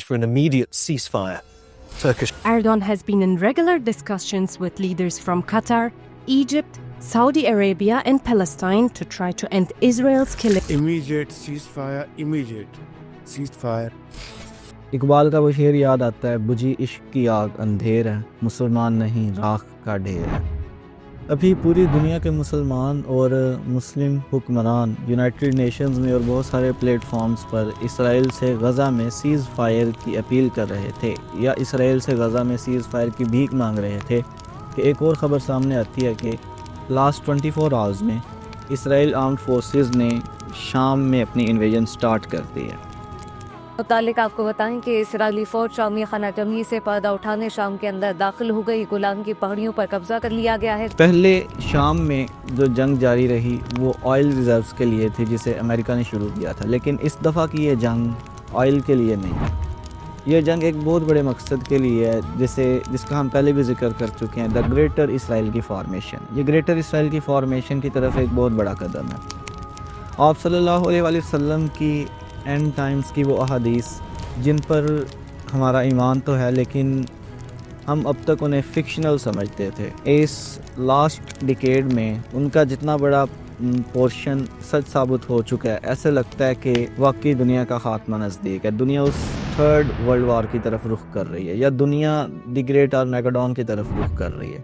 for an immediate ceasefire. Turkish Erdogan has been in regular discussions with leaders from Qatar, Egypt, Saudi Arabia and Palestine to try to end Israel's killing. Immediate ceasefire, immediate ceasefire. Iqbal کا وہ شعر یاد آتا ہے، بجھی عشق کی آگ اندھیر ہے، مسلمان نہیں راکھ کا ڈھیر ہے۔ ابھی پوری دنیا کے مسلمان اور مسلم حکمران یونائٹڈ نیشنز میں اور بہت سارے پلیٹ فارمز پر اسرائیل سے غزہ میں سیز فائر کی اپیل کر رہے تھے، یا اسرائیل سے غزہ میں سیز فائر کی بھیک مانگ رہے تھے کہ ایک اور خبر سامنے آتی ہے کہ لاسٹ 24 آورز میں اسرائیل آرمڈ فورسز نے شام میں اپنی انویژن سٹارٹ کر دی ہے۔ متعلق آپ کو بتائیں کہ اسرائیلی فوج شامی خانہ جنگی سے پردہ اٹھانے شام کے اندر داخل ہو گئی، گولان کی پہاڑیوں پر قبضہ کر لیا گیا ہے۔ پہلے شام میں جو جنگ جاری رہی وہ آئل ریزروز کے لیے تھی جسے امریکہ نے شروع کیا تھا، لیکن اس دفعہ کی یہ جنگ آئل کے لیے نہیں ہے، یہ جنگ ایک بہت بڑے مقصد کے لیے ہے جس کا ہم پہلے بھی ذکر کر چکے ہیں، دا گریٹر اسرائیل کی فارمیشن۔ یہ گریٹر اسرائیل کی فارمیشن کی طرف ایک بہت بڑا قدم ہے۔ آپ صلی اللہ علیہ وآلہ وسلم کی اینڈ ٹائمز کی وہ احادیث جن پر ہمارا ایمان تو ہے لیکن ہم اب تک انہیں فکشنل سمجھتے تھے، اس لاسٹ ڈیکیڈ میں ان کا جتنا بڑا پورشن سچ ثابت ہو چکا ہے، ایسے لگتا ہے کہ واقعی دنیا کا خاتمہ نزدیک ہے، دنیا اس تھرڈ ورلڈ وار کی طرف رخ کر رہی ہے، یا دنیا دی گریٹ آرمیگیڈون کی طرف رخ کر رہی ہے۔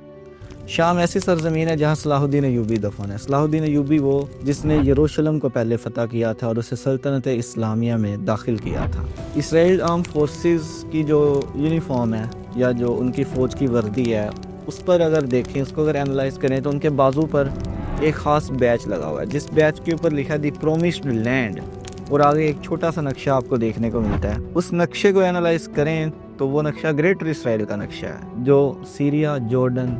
شام ایسی سرزمین ہے جہاں صلاح الدین ایوبی دفن ہے۔ صلاح الدین ایوبی وہ جس نے یروشلم کو پہلے فتح کیا تھا اور اسے سلطنت اسلامیہ میں داخل کیا تھا۔ اسرائیل آرم فورسز کی جو یونیفارم ہے یا جو ان کی فوج کی وردی ہے، اس پر اگر دیکھیں، اس کو اگر اینالائز کریں تو ان کے بازو پر ایک خاص بیچ لگا ہوا ہے، جس بیچ کے اوپر لکھا ہے دی پرومسڈ لینڈ، اور آگے ایک چھوٹا سا نقشہ آپ کو دیکھنے کو ملتا ہے۔ اس نقشے کو اینالائز کریں تو وہ نقشہ گریٹر اسرائیل کا نقشہ ہے جو سیریا، جارڈن،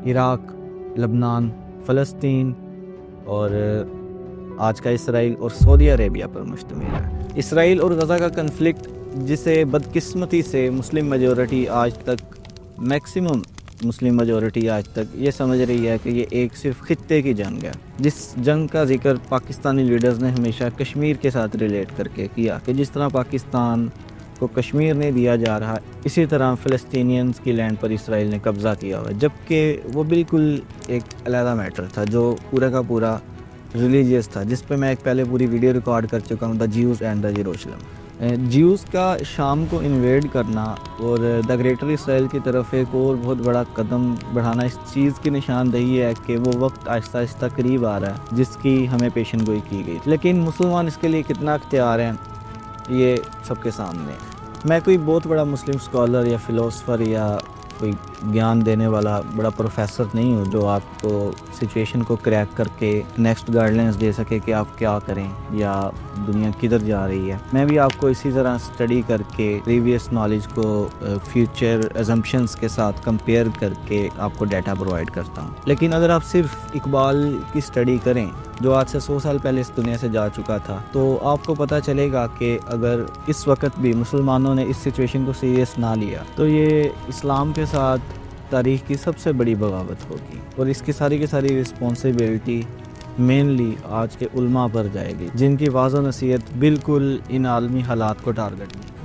عراق، لبنان، فلسطین اور آج کا اسرائیل اور سعودی عربیہ پر مشتمل ہے۔ اسرائیل اور غزہ کا کنفلکٹ جسے بدقسمتی سے مسلم میجورٹی آج تک، میکسیمم مسلم میجورٹی آج تک یہ سمجھ رہی ہے کہ یہ ایک صرف خطے کی جنگ ہے، جس جنگ کا ذکر پاکستانی لیڈرز نے ہمیشہ کشمیر کے ساتھ ریلیٹ کر کے کیا کہ جس طرح پاکستان کو کشمیر نہیں دیا جا رہا، اسی طرح فلسطینینز کی لینڈ پر اسرائیل نے قبضہ کیا ہوا ہے، جبکہ وہ بالکل ایک علیحدہ میٹر تھا جو پورا کا پورا ریلیجیس تھا، جس پہ میں ایک پہلے پوری ویڈیو ریکارڈ کر چکا ہوں، the Jews and the Jerusalem. Jews کا شام کو انویڈ کرنا اور دا گریٹر اسرائیل کی طرف ایک اور بہت بڑا قدم بڑھانا اس چیز کی نشاندہی ہے کہ وہ وقت آہستہ آہستہ قریب آ رہا ہے جس کی ہمیں پیشن گوئی کی گئی، لیکن مسلمان اس کے لیے کتنا اختیار ہیں یہ سب کے سامنے۔ میں کوئی بہت بڑا مسلم اسکالر یا فلاسفر یا کوئی گیان دینے والا بڑا پروفیسر نہیں ہوں جو آپ کو سچویشن کو کریک کر کے نیکسٹ گائیڈ لائنز دے سکے کہ آپ کیا کریں یا دنیا کدھر جا رہی ہے۔ میں بھی آپ کو اسی طرح اسٹڈی کر کے پریویس نالج کو فیوچر ایزمپشنز کے ساتھ کمپیئر کر کے آپ کو ڈیٹا پرووائڈ کرتا ہوں، لیکن اگر آپ صرف اقبال کی اسٹڈی کریں جو آج سے 100 سال پہلے اس دنیا سے جا چکا تھا، تو آپ کو پتہ چلے گا کہ اگر اس وقت بھی مسلمانوں نے اس سچویشن کو سیریس نہ لیا تو یہ اسلام کے ساتھ تاریخ کی سب سے بڑی بغاوت ہوگی، اور اس کی ساری رسپانسبلٹی مینلی آج کے علماء پر جائے گی جن کی واضح نصیحت بالکل ان عالمی حالات کو ٹارگٹ نہیں